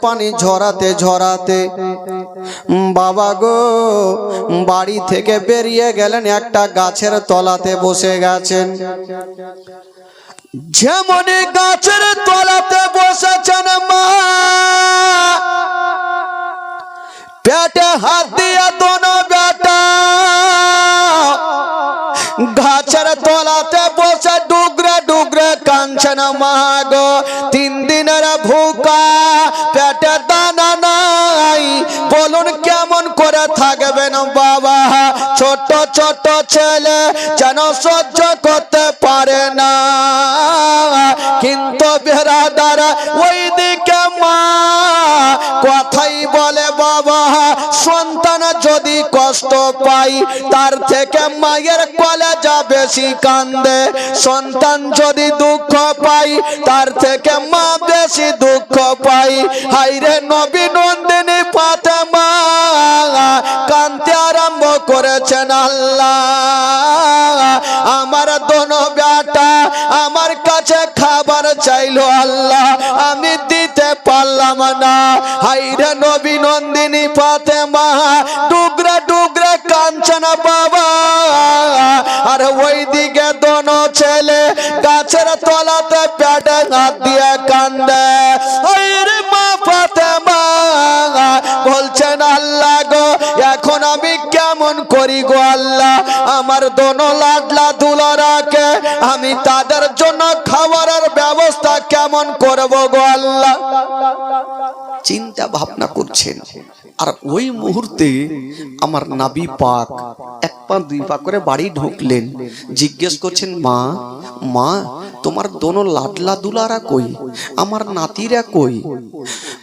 পানি ঝরাতে ঝরাতে বাবা গো বাড়ি থেকে বেরিয়ে গেলেন, একটা গাছের তলাতে বসে গেছেন। যেমনই গাছের তলাতে বসেছেন মা, পেটে হাত দিয়ে দোনো বেটা গাছের তলাতে বসে ডুগরে ডুগরে কাঁদছেন। মা গো 3 দিনের ভুকা, পেটে দানা নাই, বলুন কেমন করে থাকবেন বাবা? ছোট ছোট ছেলে যেন সহ্য করতে পারে না, কিন্তু বেরাদার ওইদিকে মা কথাই বলে বাবা, সন্তান যদি কষ্ট পাই তার থেকে মায়ের কলেজা বেশি কান্দে, সন্তান যদি দুঃখ পাই তার থেকে মা বেশি দুঃখ পাই। হাইরে নবী নন্দিনী ফাতেমা কাঁদতে আরম্ভ করেছেন। আল্লাহ আমার দোনো বেটা আমার কাছে খাবার চাইলো, আল্লাহ আমি দিতে পারলাম না। হাইরে নবী নন্দিনী ফাতেমা ডুগরে ডুগরে কাঁদছেন বাবা, আর ওইদিকে দোনো ছেলে গাছের তলাতে পেটে হাত দিয়ে কান্দে। হাইরে মা ফাতেমা বলছেন আল্লাহ গো এখন আমি কেমন করি গো আল্লাহ, আমার দোনো লাডলা দুলারাকে আমি তাদের জন্য খাবারের ব্যবস্থা কেমন করব গো আল্লাহ। চিন্তা ভাবনা করছেন, আর ওই মুহূর্তে আমার নবী পাক 1 পা 2 পা করে বাড়ি ঢুকলেন। জিজ্ঞেস করছেন মা মা তোমার দোনো লাডলা দুলারা কই, আমার নাতিরা কই?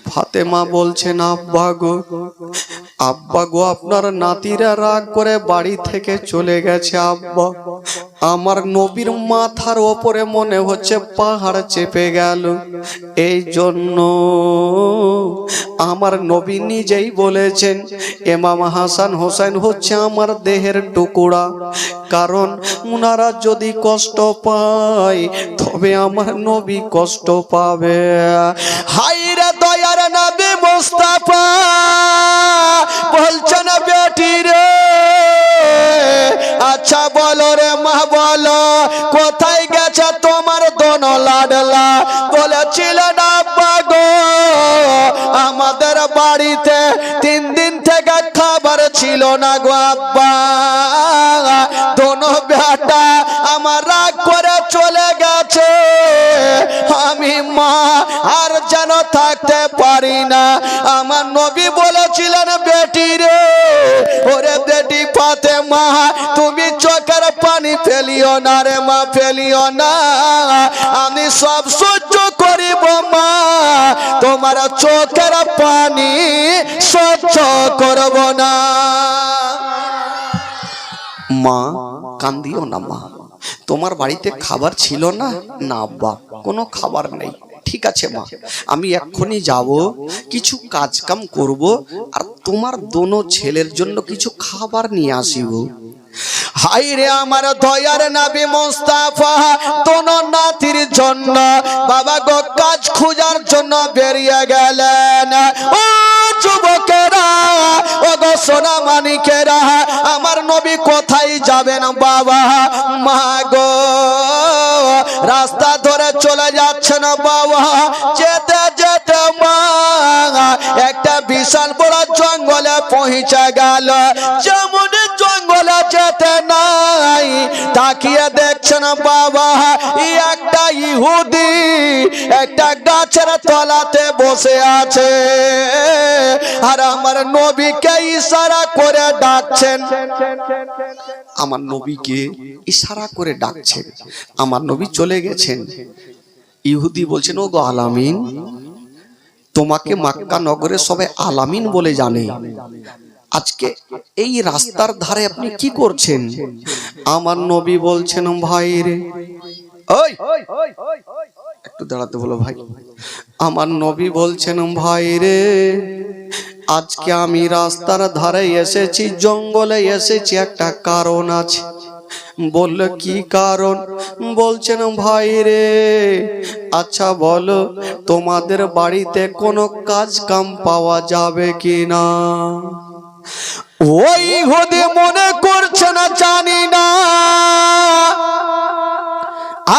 ফাতেমা বলছেন আব্বা গো আপনার নাতিরা রাগ করে বাড়ি থেকে চলে গেছে আব্বা, আমার নবীর মাথার ওপরে মনে হচ্ছে পাহাড় চেপে গেল, এই জন্য আমার নবী নিজেই বলেছেন ইমাম হাসান হোসেন হচ্ছে আমার দেহের টুকরা, কারণ উনারা যদি কষ্ট পায় তবে আমার নবী কষ্ট পাবে। হায়রে দয়ার নবী মুস্তাফা বলছেন বেটি রে, আচ্ছা বলো রে মা বলো কোথায় গেছে তোমার দোনো লাডলা? বলেছিলেন আব্বা গো আমাদের বাড়িতে 3 দিন থেকে খাবার ছিল না গো আব্বা, দোনো বেটা আমার রাগ করে চলে গেছে, আমি মা আর যেন থাকতে পারি না। আমার নবী বলেছিলেন বেটি রে, ওরে বেটি ফাতেমা তুমি চোখের পানি ফেলিও না রে মা, ফেলিও না, আমি সব সহ্য করিব মা, তোমার চোখের পানি সহ্য করব না। মা কান্দিও না মা, তোমার বাড়িতে খাবার ছিল না? না আব্বা কোনো খাবার নেই। ঠিক আছে মা, আমি এক্ষুনি যাব, কিছু কাজ কাম করব, আর তোমার দোনো ছেলের জন্য কিছু খাবার নিয়ে আসিব। হায়রে আমার দয়ার নবী মুস্তাফা দোনো নাতির জন্য বাবা গো কাজ খোঁজার জন্য বেরিয়ে গেলেন। ও যুবকেরা, ও গো সোনা মানিকেরা, আমার নবী কোথায় যাবেন বাবা? মা গো রাস্তা ধরে চলে যাচ্ছেন বাবা, যেতে যেতে মা একটা বিশাল বড় জঙ্গলে পৌঁছে গেল। যেমন জঙ্গলে যেতে নাই তাকিয়ে দেখছেন বাবা একটা ইহুদি একটা গাছের তলাতে বসে আছে, আর আমার নবীকে ইশারা করে ডাকছেন। আমার নবীকে ইশারা করে ডাকছেন, আমার নবী চলে গেছেন। ইহুদি বলছেন ও গো আলামিন, তোমাকে মক্কা নগরে সবাই আলামিন বলে জানে, আজকে এই রাস্তার ধারে আপনি কি করছেন? আমার নবী বলছেন ভাই রে, ওই একটু দাঁড়াতে বলো ভাই। আমার নবী বলছেন ভাই রে, আজকে আমি রাস্তার ধারে এসেছি, জঙ্গলে এসেছি, একটা কারণ আছে। বললো কি কারণ? বলছেন ভাই রে, আচ্ছা বলো তোমাদের বাড়িতে কোনো কাজ কাম পাওয়া যাবে কিনা? ওই ইহুদি মনে করছে না জানি না,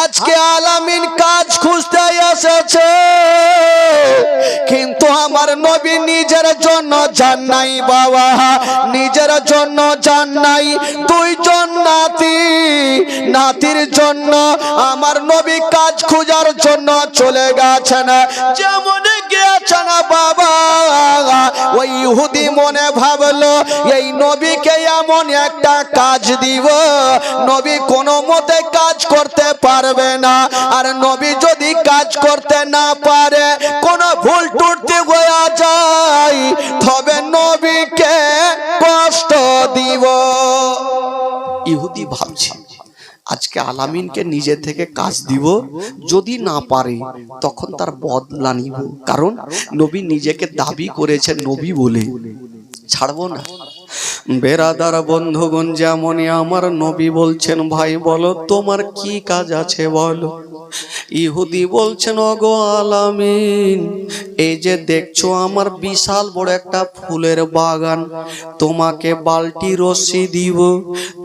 আজকে আলামিন কাজ খুঁজতে এসেছে, কিন্তু আমার নবী নিজের জন্য যান নাই বাবা, নিজের জন্য যান নাই। দুইজন নাতি, নাতির জন্য আমার নবী কাজ খোঁজার জন্য চলে গেছেন। যেমন গিয়েছেন বাবা, ওই ইহুদি মনে ভাবলো এই নবীকে এমন একটা কাজ দিব, নবী কোনো মতে কাজ করতে পারবে না, আর নবী যদি কাজ করতে না পারে, কোনো ভুল ত্রুটি হয়ে যায়, তবে নবীকে কষ্ট দিব। ইহুদি ভাবছে আজকে আলামিনকে নিজে থেকে কাজ দিব, যদি না পারে তখন তার বদলা নিব, কারণ নবী নিজেকে দাবি করেছেন নবী বলে, ছাড়বো না। বেরাদার বন্ধুগণ, যেমনই আমার নবী বলছেন ভাই বলো তোমার কি কাজ আছে বলো। ইহুদি বলছেন ওগো আলামিন, এই যে দেখছো আমার বিশাল বড় একটা ফুলের বাগান, তোমাকে বালতি রশি দিব,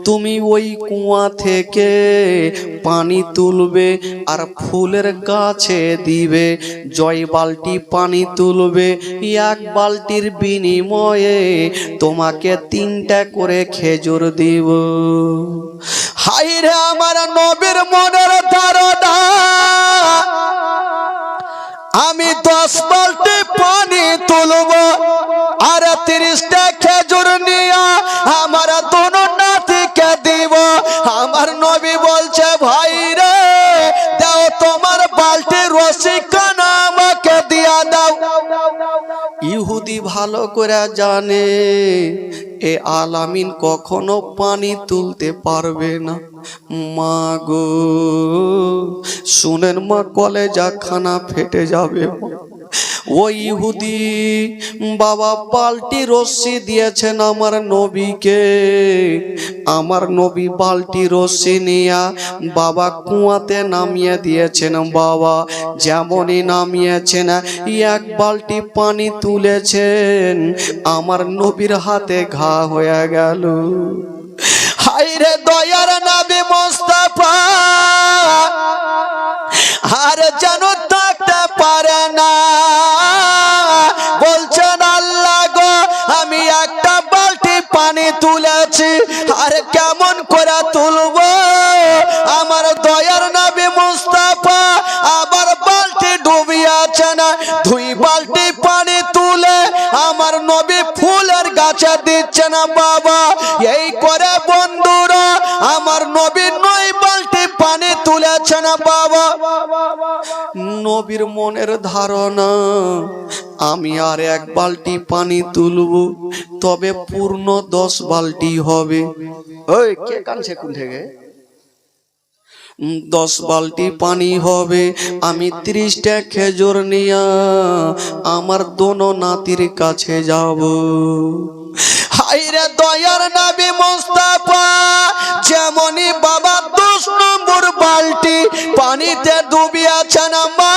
তুমি ওই কুয়া থেকে পানি তুলবে আর ফুলের গাছে দিবে, জয় বালতি পানি তুলবে, এক বালতির বিনিময়ে তোমাকে 3টা করে খেজুর দিব। হাই রে আমার নবীর মনের ধারণা, আমি 10 বালতি পানি তুলব আর 30টা খেজুর নিয়ে আমার দোনো নাতিকে দিব। আমার নবী বলছে ভাই রে দাও তোমার বালতি রশি কানা আমাকে দিয়া দাও। ইহুদি ভালো করে জানে এ আলামিন কখনো পানি তুলতে পারবে না। মা গো শুনেন মা, কলেজা খানা ফেটে যাবে। ওই ইহুদি বাবা বালতি রশি দিয়েছেন আমার নবীকে, আমার নবী বালতি রশি নিয়া বাবা কুয়াতে নামিয়ে দিয়েছেন। বাবা যেমনই নামিয়েছেন, এক বালতি পানি তুলেছেন, আমার নবীর হাতে ঘা হয়ে গেল। হায়রে দয়ার নবী মুস্তাফা আর যেন থাকতে পারে না, বলছেন আল্লাহ গো আমি একটা বালতি পানি তুলেছি, আর কেমন করে তুলবো? আমার দয়ার নবী মুস্তাফা আবার বালতি ডুবিয়েছেন, 2 বালতি পানি তুলে আমার নবী ফুলের গাছে দিচ্ছেন। বাবা এই করে বন্ধুরা আমার নবী 9 বালতি পানি তুলেছেন। বাবা নবীর মনের ধারণা আমি আর 1 বালতি পানি তুলব, তবে পূর্ণ 10 বালতি হবে। ওই কে কানছে কোন থেকে? 10 বালতি পানি হবে, আমি 30টা খেজুর নিয়ে আমার দোনো নাতির কাছে যাব। হায়রে দয়ার নবী মুস্তাফা যেমনই বাবা 10 নম্বর বালতি পানিতে ডুবিয়েছেন, মা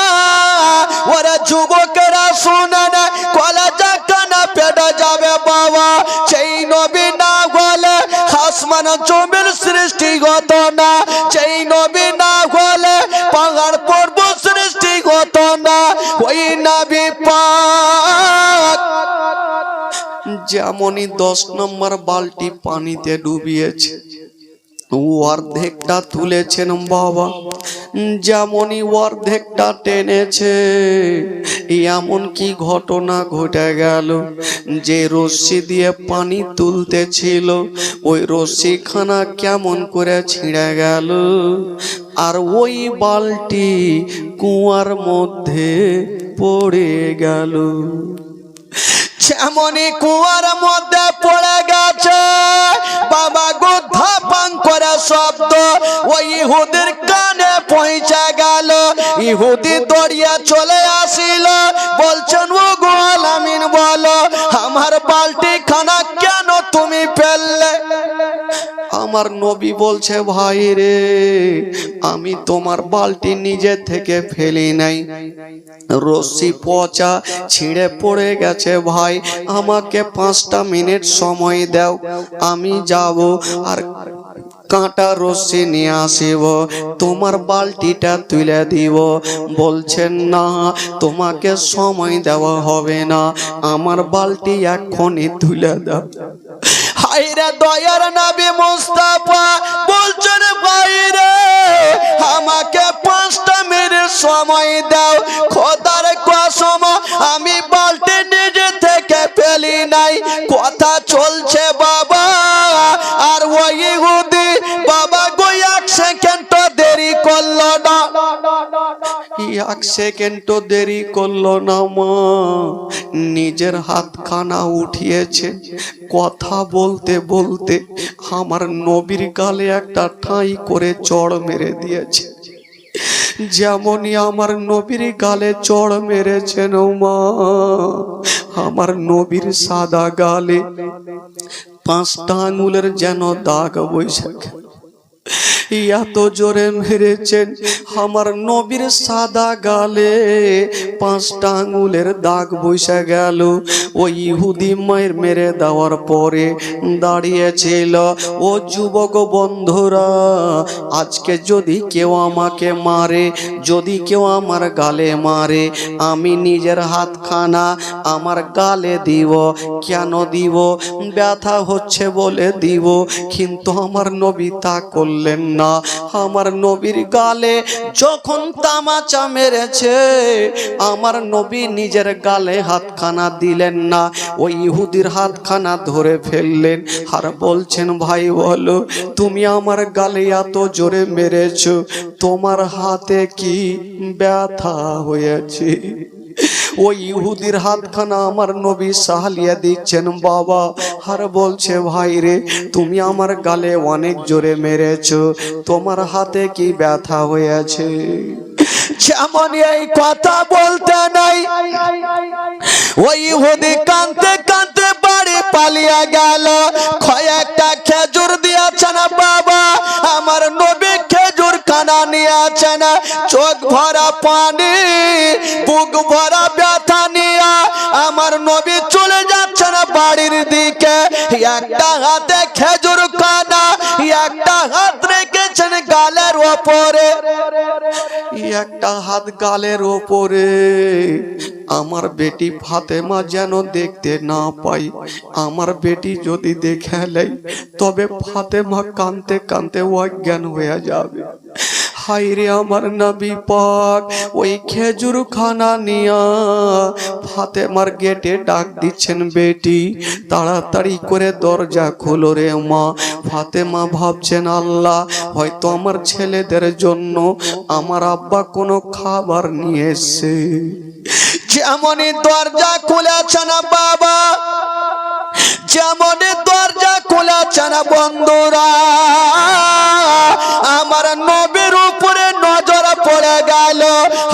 ওরা যুবকেরা শুনেন কলেজা কানা পেটে যাবে। বাবা সেই নবী না বলে আসমান জমির সৃষ্টি হতো না, সেই নবী না বলে পাহাড় পর্বত সৃষ্টি হতো না। ওই নবী পাক যেমনই 10 নম্বর বালতি পানিতে ডুবিয়েছে, অর্ধেকটা তুলেছেন বাবা, যেমনই অর্ধেকটা টেনেছে, এমন কি ঘটনা ঘটে গেল, যে রশ্মি দিয়ে পানি তুলতেছিল ওই রশ্মিখানা কেমন করে ছিঁড়ে গেল, আর ওই বালতি কুয়ার মধ্যে পড়ে গেল। যেমনই কুয়ার মধ্যে পড়ে গেছে বাবা গো, ধাপাং করে শব্দ ওই ইহুদির কানে পৌঁছে গেল। ইহুদি দৌড়িয়ে চলে আসিল, বলছেন ও গো আলামিন বলো আমার বালতি খানা কেন তুমি ফেললে? আমার নবী বলছে ভাই রে আমি তোমার বালতি নিজে থেকে ফেলি নাই, রশি পচা ছিঁড়ে পড়ে গেছে ভাই, আমাকে 5টা মিনিট সময় দাও, আমি যাব আর কাঁটা রশি নিয়ে আসিব, তোমার বালতিটা তুলে দিব। বলছেন না তোমাকে সময় দেওয়া হবে না, আমার বালতি এখনই তুলে দাও। হায়রে দয়ার নবী মুস্তাফা বলছেন ভাই রে আমাকে 5টা মিনিট সময় দাও, খোদার কসম আমি বালতি নিজে থেকে ফেলি নাই। কথা চলছে বাবা, আর ওই ইহুদি বাবা গো 1 সেকেন্ড দেরি করলো না, 1 সেকেন্ড দেরি করলো না মা, নিজের হাতখানা উঠিয়েছে, কথা বলতে বলতে আমার নবীর গালে একটা ঠাঁই করে চড় মেরে দিয়েছে। যেমনই আমার নবীর গালে চড় মেরেছেন মা, আমার নবীর সাদা গালে 5টা আঙুলের যেন দাগ বসে গেল, এত জোরে মেরেছেন আমার নবীর সাদা গালে 5টা আঙুলের দাগ বসে গেল। ওই ইহুদি মায়ের মেরে দেওয়ার পরে দাঁড়িয়েছিল, ও যুবক বন্ধুরা আজকে যদি কেউ আমাকে মারে, যদি কেউ আমার গালে মারে, আমি নিজের হাতখানা আমার গালে দিব। কেন দিব? ব্যথা হচ্ছে বলে দিব। কিন্তু আমার নবী তা করলেন না। আমার নবীর গালে যখন তামাচা মেরেছে আমার নবী নিজের গালে হাতখানা দিলেন না, ওই ইহুদির হাতখানা ধরে ফেললেন আর বলছেন ভাই বলো তুমি আমার গালে এত জোরে মেরেছো, তোমার হাতে কি ব্যথা হয়েছে? ওই ইহুদির হাতখানা আমার নবী সাহালিয়া দিচ্ছেন বাবা, আর বলছে ভাই রে তুমি আমার গালে অনেক জোরে মেরেছো, তোমার হাতে কি ব্যথা হয়েছে? যেমন এই কথা বলতে নাই ওই ইহুদি কাঁদতে কাঁদতে বাড়ি পালিয়ে গেল। কয়েকটা খেজুর দিয়েছে না বাবা, আমার নবী খেজুর খানা নিয়েছে না, চোখ ভরা পানি বুক ভরা ব্যথা নিয়ে আমার নবী চলে যাচ্ছে না বাড়ির দিকে। একটা হাতে খেজুর খানা, একটা হাত রেখেছেন গালের ওপরে, একটা হাত গালের ওপরে। আমার বেটি ফাতেমা যেন দেখতে না পাই, আমার বেটি যদি দেখে নেয় তবে ফাতেমা কাঁদতে কাঁদতে অজ্ঞান হয়ে যাবে। হায়রে আমার নবী পাক ওই খেজুর খানা নিয়া ফাতেমার গেটে ডাক দিচ্ছেন, বেটি তাড়াতাড়ি করে দরজা খোলো রে মা। ফাতেমা ভাবছেন আল্লাহ হয়তো আমার ছেলেদের জন্য আমার আব্বা কোনো খাবার নিয়ে এসছে। যেমনই দরজা খুলেছে না বাবা, যেমনই দরজা খুলেছে না বন্ধুরা, আমার নবীর উপরে নজর পড়ে গেল।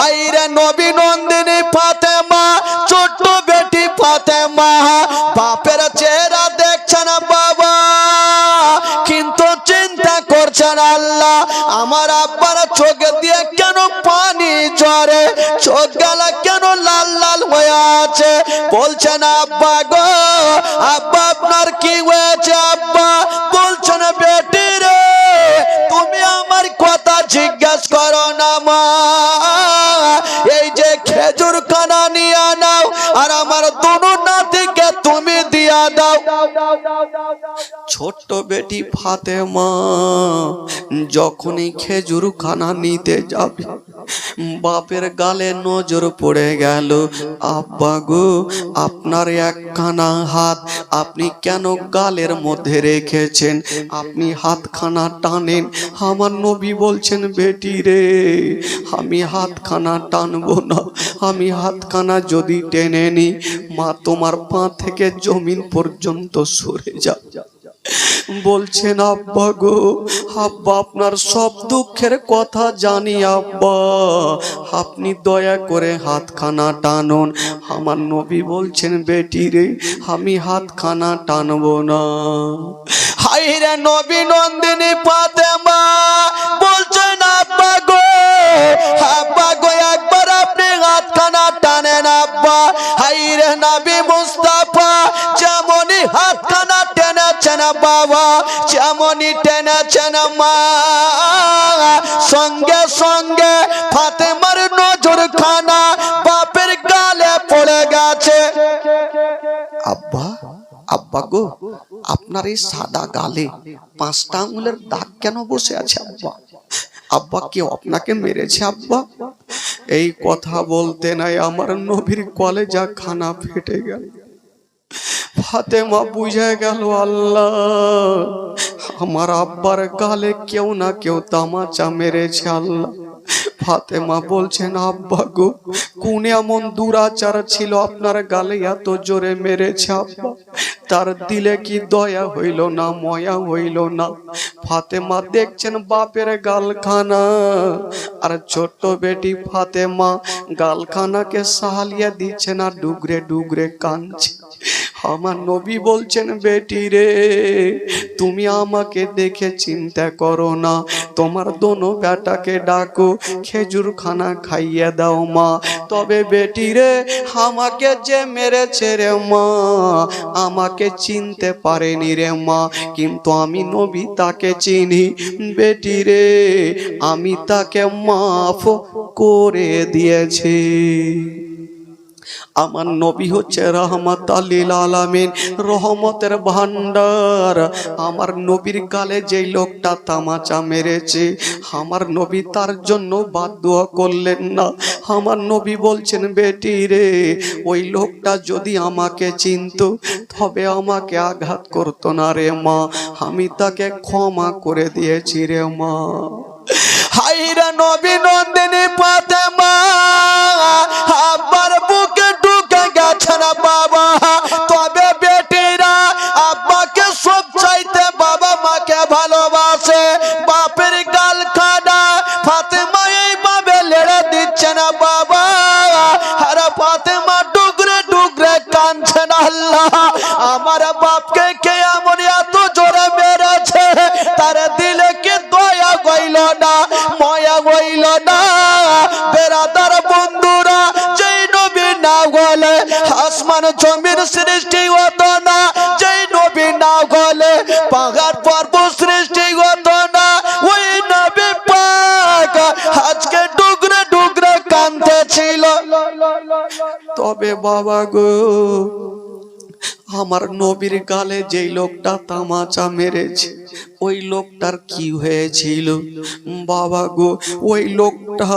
হায়রে নবী নন্দিনী ফাতেমা, ছোট্ট বেটি ফাতেমা, বাপের চেহারা দেখছে না বাবা, কিন্তু চিন্তা করছেন আল্লাহ আমার আব্বার চোখ দিয়ে কেন পানি ঝরে, চোখ গেলা কেন লাল লাল হয়ে আছে। বলছেন আব্বা গো, আব্বা আপনার কি হয়েছে আব্বা? বলছেন বেটি রে তুমি আমার কথা জিজ্ঞাসা করো না মা, এই যে খেজুর খানা নিয়ে নাও আর আমার দুনো নাতিকে তুমি দিয়া দাও। ছোট্ট বেটি ফাতেমা যখনই খেজুর খানা নিতে যাবে বাপের গালে নজর পড়ে গেল। আব্বা গো আপনার একখানা হাত আপনি কেন গালের মধ্যে রেখেছেন? আপনি হাতখানা টানেন। আমার নবী বলছেন বেটি রে আমি হাতখানা টানবো না, আমি হাতখানা যদি টেনে নি মা তোমার পা থেকে জমিন পর্যন্ত সরে যাও। বলছেন আব্বা গো, আব্বা আপনার সব দুঃখের কথা জানি আব্বা, আপনি দয়া করে হাতখানা টানুন। আমার নবী বলছেন বেটি রে আমি হাতখানা টানবো না। হাইরে নবী নন্দিনী ফাতেমা বলছেন আব্বা গো, আব্বা গো একবার আপনি হাতখানা টানেন আব্বা। হাইরে নবী মুস্তাফা যেমনই হাতখানা টেনেছেন বাবা, যেমনই টেনেছেন মা, সঙ্গে সঙ্গে ফাতেমার নজরখানা বাপের গালে পড়ে গেছে। আব্বা, আব্বা গো আপনার এই সাদা গালে 5টা আঙ্গুলের দাগ কেন বসে আছে আব্বা? আব্বা কেউ আপনাকে মেরেছে আব্বা? এই কথা বলতে নাই আমার নবীর কলেজা খানা ফেটে গেল। ফাতেমা বুঝে গেল আল্লাহ আমার আব্বার গালে কেউ না কেউ তামাচা মেরেছে আল্লাহ। ফাতেমা বলছেন আব্বা গো কোন এমন দুরাচার ছিল আপনার গালে এত জোরে মেরেছে আব্বা? তার দিলে কি দয়া হইল না, ময়া হইল না? ফাতেমা দেখছেন বাপের গালখানা, আর ছোট্ট বেটি ফাতেমা গালখানাকে সাহালিয়া দিচ্ছে না, ডুগরে ডুগরে কাঁদছে। আমার নবী বলছেন বেটি রে তুমি আমাকে দেখে চিন্তা করো না, তোমার দোনো বেটাকে ডাকো, খেজুর খানা খাইয়ে দাও মা। তবে বেটি রে আমাকে যে মেরেছে রে মা আমাকে চিনতে পারেনি রে মা, কিন্তু আমি নবী তাকে চিনি বেটি রে, আমি তাকে মাফ করে দিয়েছি। আমার নবী হচ্ছে রহমতুল লিল আলামিন, রহমতের ভান্ডার। আমার নবীর গালে যেই লোকটা তামাচা মেরেছে আমার নবী তার জন্য বাদ দোয়া করলেন না। আমার নবী বলছেন বেটি রে ওই লোকটা যদি আমাকে চিনতো তবে আমাকে আঘাত করতো না রে মা, আমি তাকে ক্ষমা করে দিয়েছি রে মা। হাইরা নবী নন্দিনী ফাতেমা আব্বার বুকে ঢুকে গেছে না বাবা। তবে বেটিরা আব্বাকে সব চাইতে বাবা মাকে ভালোবাসে। বাপের গাল খানা ফাতেমা এইভাবে লেড়ে দিচ্ছে না বাবা, আর ফাতেমা ডুগরে ডুগরে কাঁদছে না আল্লাহ আমার বাপকে কে এমন এত জোরে মেরেছে, তার দিলে কি দয়া গইল না, ময়া গইল না? বেরাদার বন্ধুরা যেই নবী না গলে আসমান জমির সৃষ্টি হতো না, যেই নবী না গলে পাহাড় পর্বত সৃষ্টি হতো না। ওই নবী পাক আজকে ডুগরে ডুগরে কাঁদতেছিল। তবে বাবা গো আমার নবীর গালে যেই লোকটা তামাচা মেরেছে ওই লোকটার কি হয়েছিল বাবা গো? ওই লোকটা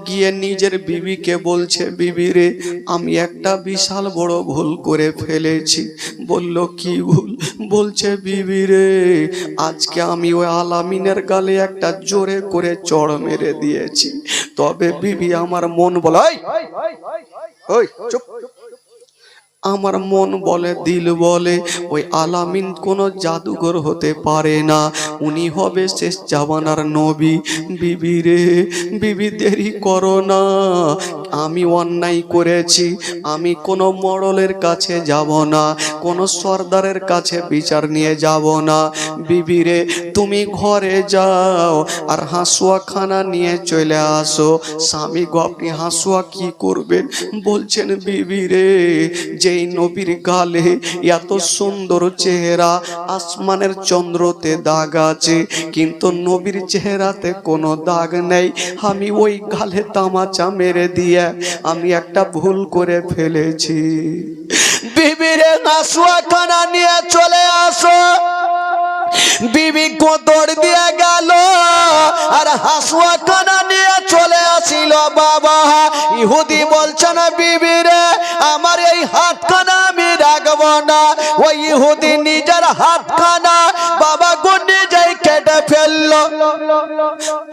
গিয়ে নিজের বিবিকে বলছে বিবি রে আমি একটা বিশাল বড় ভুল করে ফেলেছি। বলল কি ভুল? বলছে বিবি রে আজকে আমি ওই আলামিনের গালে একটা জোরে করে চড় মেরে দিয়েছি। তবে বিবি আমার মন বলে ওই চুপ, আমার মন বলে দিল বলে ওই আলামিন কোনো জাদুঘর হতে পারে না, উনি হবে শেষ জামানার নবী। বিবি রে বিবি দেরি করো না, আমি অন্যায় করেছি, আমি কোনো মডলের কাছে যাব না, কোনো সর্দারের কাছে বিচার নিয়ে যাব না। বিবি রে তুমি ঘরে যাও আর হাঁসুয়া খানা নিয়ে চলে আসো। স্বামী গো আপনি হাঁসুয়া কি করবেন? বলছেন বিবি রে যেই নবীর গালে এত সুন্দর চেহারা, আসমানের চন্দ্রতে দাগ আছে কিন্তু নবীর চেহারাতে কোনো দাগ নেই, আমি ওই গালে তামাচা মেরে দিয়ে আমি একটা ভুল করে ফেলেছি। বিবিরে হাঁসুয়া খানা নিয়ে চলে আসো। বিবি কোদর দিয়ে গেল আর হাঁসুয়া খানা নিয়ে চলে আসিল বাবা। ইহুদি বলছে না বিবি রে আমার এই হাতখানা আমি রাখবো না। ওই ইহুদি নিজের হাতখানা বাবা গো নিজেই কেটে ফেললো।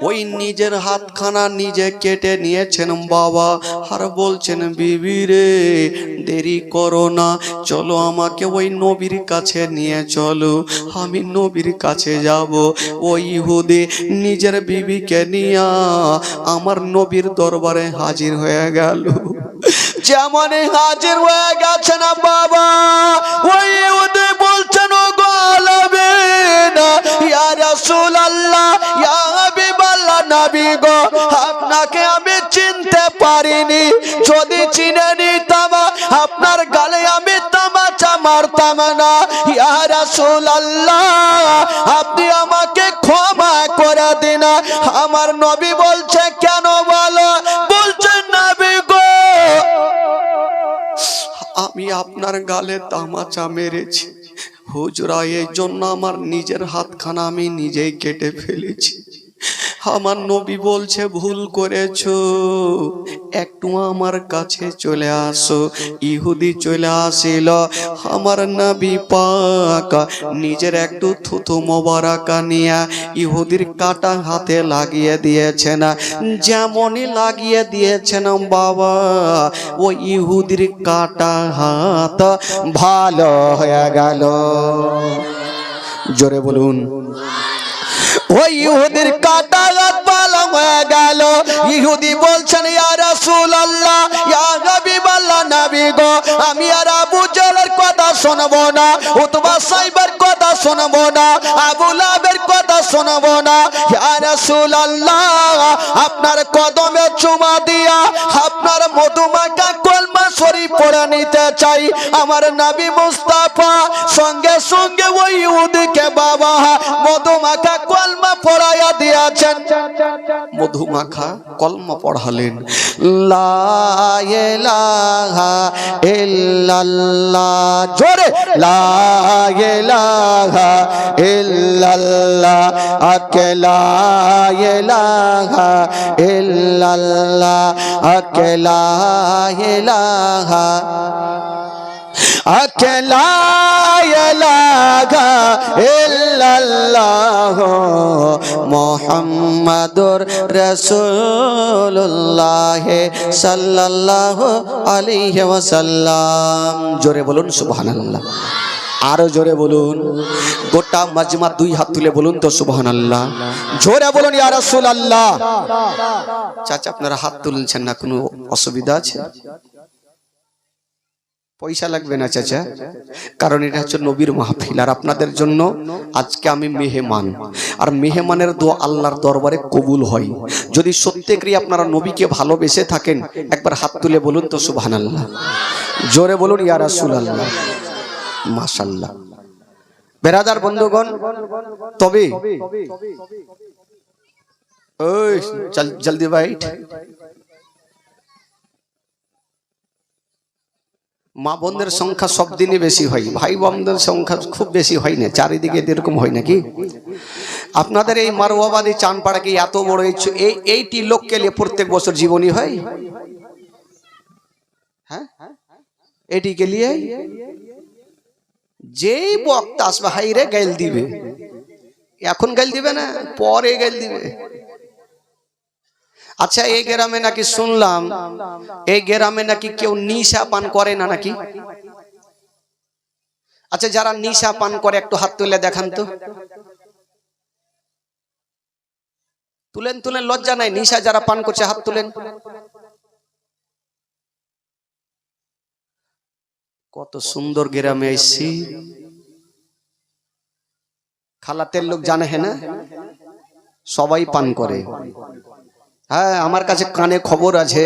ওই নিজের হাতখানা নিজে কেটে নিয়েছেন বাবা, আর বলছেন বিবি রে দেরি করো না, চলো আমাকে ওই নবীর কাছে নিয়ে চলো, আমি নবীর কাছে যাব। ওই ইহুদি নিজের বিবিকে নিয়ে আমার নবীর দরবারে হাজির হয়ে গেল। যেমন হাজির হয়ে গেছে না বাবা, ওই ইহুদি বলছেন ও গো আলামিন যদি চিনে নিতাম আপনার গালে আমি তামাচা মারতাম না। ইয়া রাসূলুল্লাহ আপনি আমাকে ক্ষমা করে দিন। আমার নবী বলছে কেন বলো? বলছেন নবী গো আমি আপনার গালে তামাচা মেরেছি হুজুরা, এই জন্য আমার নিজের হাতখানা আমি নিজেই কেটে ফেলেছি। আমার নবী বলছে ভুল করেছো, একটু আমার কাছে চলে আসো। ইহুদি চলে আসিল, আমার নবী পাক নিজের একটু থুতু মোবারকা নিয়ে ইহুদির কাটা হাতে লাগিয়ে দিয়েছেন। যেমনই লাগিয়ে দিয়েছেন বাবা, ও ইহুদির কাটা হাত ভালো হয়ে গেল। জোরে বলুন। ওই ইহুদির কাটা হাত ভালো হয়ে গেল। ইহুদি বলছেন ইয়া রাসূলুল্লাহ ইয়া হাবিবাল্লাহ নবী গো আমি আর আবু জাহলের কথা শুনবো না, উতবা সাইবার কথা শুনবো না, আবু লাহাবের কথা শুনবো না। ইয়া রাসূলুল্লাহ আপনার কদমে চুমা দিয়া আপনার মধুমাখা কলমা শরীফ পড়ে নিতে চাই। আমার নবী মুস্তাফা সঙ্গে সঙ্গে ওই ইহুদিকে বাবা মধুমাখা কলমা পড়াইয়া দিয়েছেন। মধুমাখা কলমা পড়ালেন। লা ইলাহা ইল্লাল্লাহ, জোরে লা ইলাহা ইল্লাল্লাহ, আকলা ইলাহা ইল্লাল্লাহ, আকলা ইলাহা আকলা ইলাহা ইল্লাল্লাহ মুহাম্মাদুর রাসূলুল্লাহ সাল্লাল্লাহু আলাইহি ওয়াসাল্লাম। জোরে বলুন সুবহানাল্লাহ। আরো জোরে বলুন। গোটা মাজমা দুই হাত তুলে বলুন তো সুবহানাল্লাহ। জোরে বলুন ইয়া রাসূলুল্লাহ। চাচা আপনারা হাত তুলছেন না, কোনো অসুবিধা আছে? পয়সা লাগবে না চাচা, কারণ এটা হচ্ছে নবীর মাহফিল আর আপনাদের জন্য আজকে আমি মেহমান। আর মেহমানের দোয়া আল্লাহর দরবারে কবুল হয়। যদি সত্যিকারই আপনারা নবীকে ভালোবেসে থাকেন একবার হাত তুলে বলুন তো সুবহানাল্লাহ। জোরে বলুন ইয়া রাসূলুল্লাহ। মাশাআল্লাহ। বেরাদার বন্ধুগণ, তবে ওই জলদি বাইট। মা বোনদের সংখ্যা সব দিনই বেশি হয়, ভাই বোনদের সংখ্যা খুব বেশি হয় না। চারিদিকে এরকম হয় নাকি? আপনাদের এই মারওয়াবাদী চানপাড়া কি এত বড় এইটি লোককে নিয়ে প্রত্যেক বছর জীবনী হয়? হ্যাঁ, এটিকে নিয়ে যেই বক্তা আসবে হাইরে গাইল দিবে। এখন গাইল দিবে না, পরে গাইল দিবে। আচ্ছা এই গ্রামে নাকি শুনলাম, এই গ্রামে নাকি কেউ নিশা পান করে না নাকি? আচ্ছা যারা নিশা পান করে একটু হাত তুলে দেখান তো। তুলেন তুলেন, লজ্জা নাই। নিশা যারা পান করছে হাত তুলেন। কত সুন্দর গ্রামে এসছি। খালাতের লোক জানে হ্যাঁ না, সবাই পান করে। হ্যাঁ আমার কাছে কানে খবর আছে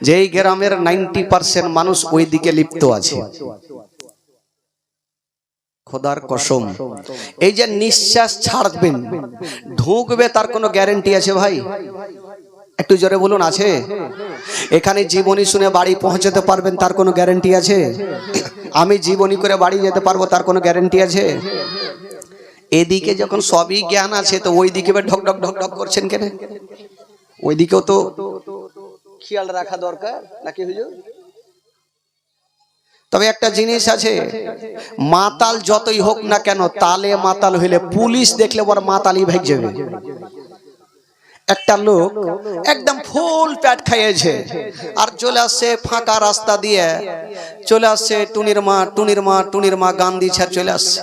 যে এই গ্রামের 90% মানুষ ওই দিকে লিপ্ত আছে। খোদার কসম, এই যে নিঃশ্বাস ছাড়বেন ঢুকবে তার কোনো গ্যারান্টি আছে ভাই? একটু জোরে বলুন আছে? এখানে জীবনী শুনে বাড়ি পৌঁছাতে পারবেন তার কোনো গ্যারান্টি আছে? আমি জীবনী করে বাড়ি যেতে পারবো তার কোনো গ্যারান্টি আছে? এদিকে যখন সবই জ্ঞান আছে তো ওই দিকে ঢক ঢক ঢক ঢক করছেন কেন? ওইদিকেও তো খেয়াল রাখা দরকার নাকি হুজুর? তবে একটা জিনিস আছে, মাতাল যতই হোক না কেন, তালে মাতাল হইলে পুলিশ দেখলে ওর মাতালই ভাগ যাবে। একটা লোক একদম ফুল পেট খাইয়েছে আর চলে আসছে ফাঁকা রাস্তা দিয়ে, চলে আসছে টুনির মা গান দিচ্ছে আর চলে আসছে।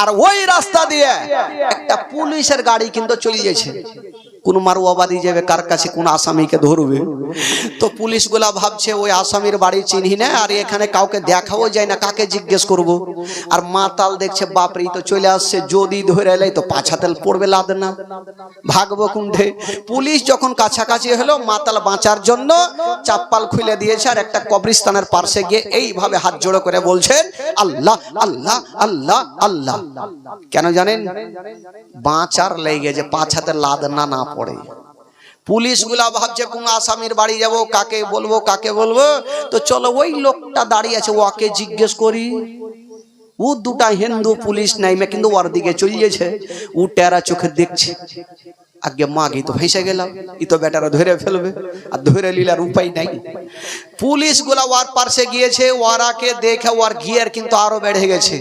আর ওই রাস্তা দিয়ে একটা পুলিশের গাড়ি কিন্তু চলে যাচ্ছে। কোন মারুয়াবাদী যাবে কার কাছে কোন আসামিকে ধরবে। তো পুলিশগুলা ভাবছে ওই আসামির বাড়ি চিনহি না, আর এখানে কাউকে দেখাও যায় না, কাকে জিজ্ঞেস করব। আর মাতাল দেখছে বাপরে তো চলে আসছে, যদি ধরে এলাই তো পাছা তেল পড়বে লাদ না, ভাগবো কুণ্ঠে। পুলিশ যখন কাছাকাছি হলো, মাতাল বাঁচার জন্য চাপ্পাল খুলে দিয়েছে, আর একটা কবরস্থানের পাশে গিয়ে এইভাবে হাত জোড়ো করে বলছেন আল্লাহ আল্লাহ আল্লাহ আল্লাহ। কেন জানেন? বাঁচার লেগে যে পাছাতে লাদ না পড়ে। পুলিশগুলা ভাবছে কোন আসামির বাড়ি যাব, কাকে বলবো কাকে বলবো। তো চলো ওই লোকটা দাঁড়িয়ে আছে ওকে জিজ্ঞেস করি। ও দুটা হিন্দু পুলিশ নাইমে কিন্তু ওর দিকে চলিয়েছে। ও টেরা চোখে দেখছে, আগে মাগি তো ফেঁসে গেলাম, ই তো বেটারা ধরে ফেলবে, আর ধরে নিলার উপায় নাই। পুলিশ গুলা ওয়ার পাশে গিয়েছে, ওয়ারাকে দেখে ওয়ার গিয়ার কিন্তু আরো বেড়ে গেছে।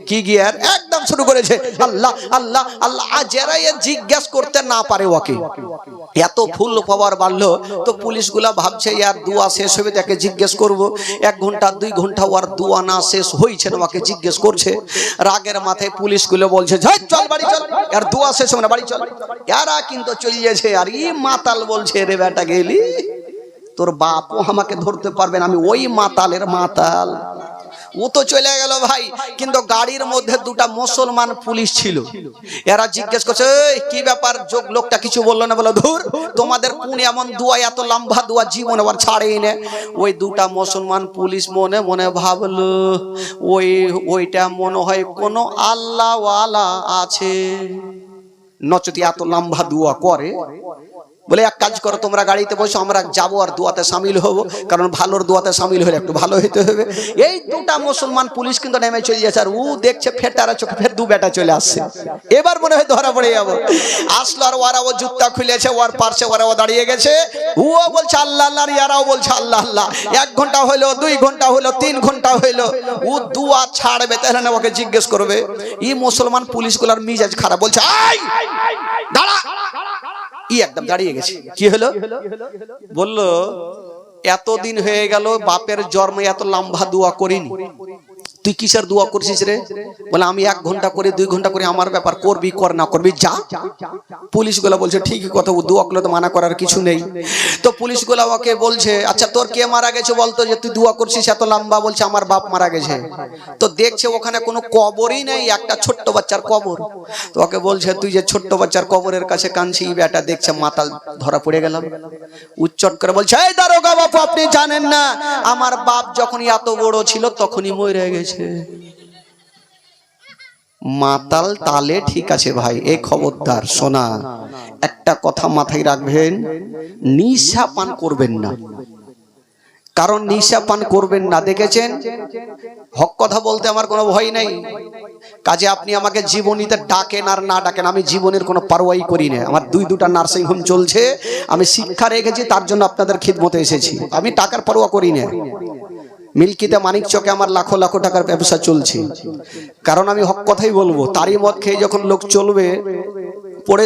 কি গিয়ার? একদম শুরু করেছে আল্লাহ আল্লাহ আল্লাহ। আর যারা এ জিজ্ঞেস করতে না পারে ওকে, এত ফুল পাওয়ার বাড়লো। তো পুলিশ গুলা ভাবছে ইয়ার দুয়া শেষ হবে, তাকে জিজ্ঞেস করব। 1 ঘন্টা 2 ঘন্টা ওর দুয়া না শেষ হয়েছে না, ওকে জিজ্ঞেস করছে। রাগের মাথায় পুলিশ গুলো বলছে চল বাড়ি চল, আর দুয়া শেষ হবে না, বাড়ি চল। এরা কিন্তু চলিয়েছে, আর ই মাতাল বলছে রে বেটা গেলি, তোর বাপও আমাকে ধরতে পারবে না, আমি ওই মাতালের মাতাল। ও তো চলে গেল ভাই, কিন্তু গাড়ির মধ্যে দুটা মুসলমান পুলিশ ছিল। এরা জিজ্ঞেস করছে কি ব্যাপার, লোকটা কিছু বললো না। বলো ধুর, তোমাদের কোন এমন দোয়া, এত লম্বা দোয়া জীবনে আবার ছাড়েই না। ওই দুটা মুসলমান পুলিশ মনে মনে ভাবলো ওইটা মনে হয় কোনো আল্লাহওয়ালা আছে, নচেত এত লম্বা দোয়া করে। বলে এক কাজ করো, তোমরা গাড়িতে বসো, আমরা যাবো আর দোয়াতে সামিল হবো, কারণ ভালোর দোয়াতে সামিল হলে একটু ভালো হইতে হবে। এই দুটা মুসলমান পুলিশ কিন্তু নেমে চলে যাচ্ছে, আর ও দেখছে ফেটারা চোখে ফের দু বেটা চলে আসছে। এবার মনে হয় ধরা পড়ে যাবো। আসলো, আর ওরা ও জুতা খুলেছে, ওর পাশে ওরা দাঁড়িয়ে গেছে। ও বলছে আল্লাহ আল্লাহ, ইয়ারাও বলছে আল্লাহ আল্লাহ। 1 ঘন্টা হইলো, 2 ঘন্টা হইলো, 3 ঘন্টা হইলো, ও দুয়া ছাড়বে তাহলে না ওকে জিজ্ঞেস করবে। এই মুসলমান পুলিশগুলোর মিজাজ খারাপ, বলছে আই দাঁড়া। ই একদম দাঁড়িয়ে গেছে। কি হলো? বললো এতদিন হয়ে গেল বাপের জন্মে এত লম্বা দোয়া করিনি, তুই কিসের দোয়া করছিস রে? বলে আমি 1 ঘন্টা করে 2 ঘন্টা করে আমার ব্যাপার, করবি কর না করবি যা। পুলিশ গুলা বলছে ঠিকই কথা, ও দোয়া করলে তো মানা করার কিছু নেই। তো পুলিশ গুলা ওকে বলছে আচ্ছা তোর কে মারা গেছে বলতো, যে তুই দোয়া করছিস এত লম্বা। বলছে আমার বাপ মারা গেছে। তো দেখছে ওখানে কোনো কবরই নেই, একটা ছোট্ট বাচ্চার কবর। তো ওকে বলছে তুই যে ছোট্ট বাচ্চার কবরের কাছে কাঁদছিস, বেটা দেখছে মাতাল, ধরা পড়ে গেলাম। উচ্চট করে বলছে এই দারোগা বাপু, আপনি জানেন না আমার বাপ যখন এত বড় ছিল তখনই মরে গেছে। মাতাল তালে ঠিক আছে ভাই, এই খবরদার শোনা, একটা কথা মাথায় রাখবেন, নিশা পান করবেন না। কারণ নিশা পান করবেন না, দেখেছেন হক কথা বলতে আমার কোনো ভয় নাই। কাজে আপনি আমাকে জীবনীতে ডাকেন আর না ডাকেন, আমি জীবনের কোনো পারোয়াই করি না। আমার 2টা নার্সিং হোম চলছে, আমি শিক্ষা রেখেছি, তার জন্য আপনাদের খিদমতে এসেছি। আমি টাকার পারোয়া করি না। মিল্কিতে মানিক চকে আমার লাখো লাখো টাকার ব্যবসা চলছে, কারণ আমি হক কথাই বলবো। তারই মদ খেয়ে যখন লোক চলবে, পড়ে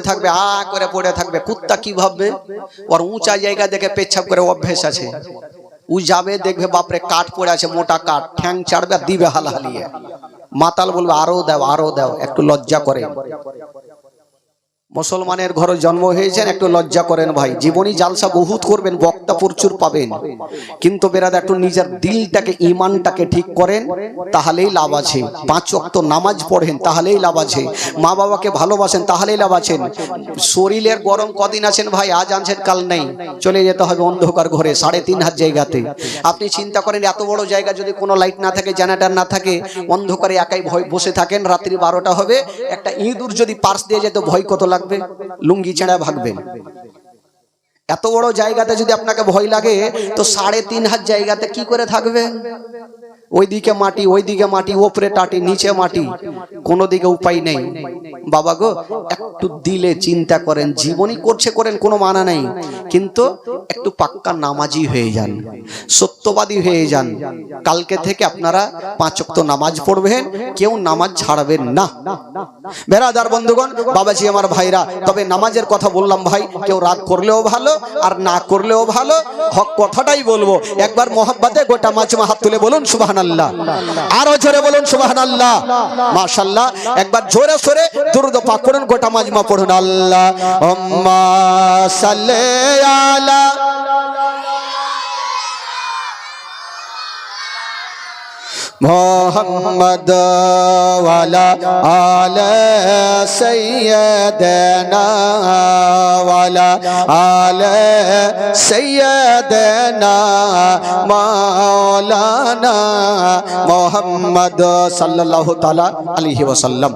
থাকবে আ করে পড়ে থাকবে। কুত্তা কি ভাববে? ওর উঁচা জায়গা দেখে পেচ্ছাপ করে অভ্যেস আছে। ও যাবে দেখবে বাপরে কাঠ পড়ে আছে, মোটা কাঠ, ঠ্যাং চাড়বে আর দিবে হালহালিয়ে। মাতাল বলবে আরো দাও, একটু লজ্জা করে। মুসলমানের ঘরে জন্ম হয়েছেন, একটু লজ্জা করেন ভাই। জীবনী জালসা বহুত করবেন, বক্তা প্রচুর পাবেন, কিন্তু বেরাদ একটু নিজের দিলটাকে, ইমানটাকে ঠিক করেন, তাহলেই লাভ আছে। 5 ওয়াক্ত নামাজ পড়েন, তাহলেই লাভ আছে। মা বাবাকে ভালোবাসেন, তাহলেই লাভ আছেন। শরীরের গরম কদিন আছেন ভাই, আজ আনছেন কাল নেই, চলে যেতে হবে অন্ধকার ঘরে 3.5 হাত জায়গাতে। আপনি চিন্তা করেন এত বড় জায়গা যদি কোনো লাইট না থাকে, জেনারেটর না থাকে, অন্ধকারে একাই ভয় বসে থাকেন, রাত্রি 12টা হবে, একটা ইঁদুর যদি পার্স দিয়ে যেত ভয় কত লাগবে? লুঙ্গি ছেঁড়া ভাগবেন। এত বড় জায়গাতে যদি আপনাকে ভয় লাগে, তো 3.5 হাত জায়গাতে কি করে থাকবে? ওইদিকে মাটি, ওইদিকে মাটি, ওপরে টাটি, নিচে মাটি, কোনো দিকে উপায় নেই। বাবা গো, একটু দিলে চিন্তা করেন, জীবনী করছে করেন, কোনো মানা নেই, কিন্তু একটু পাক্কা নামাজি হয়ে যান, সত্যবাদী হয়ে যান। কালকে থেকে আপনারা 5 ওয়াক্ত নামাজ পড়বেন, কেউ নামাজ ছাড়বেন না। বেরাদার বন্ধুগণ, বাবাজি আমার ভাইরা, তবে নামাজের কথা বললাম ভাই, কেউ রাগ করলেও ভালো, আর না করলেও ভালো, হক কথাটাই বলবো। একবার মোহাব্বতে গোটা মাজমা হাত তুলে বলুন সুবহানাল্লাহ, আরো জোরে বলুন সুবহানাল্লাহ। মাশাআল্লাহ, একবার জোরে সোরে দুরূদ পাক করুন, গোটা মাজমা পড়ুন। আল্লাহুম্মা সাল্লি আলা মোহাম্মদ ওয়ালা আলে সাইয়্যিদানা ওয়ালা আলে সাইয়্যিদানা মাওলানা মুহাম্মদ সাল্লাল্লাহু তাআলা আলাইহি ওয়াসাল্লাম।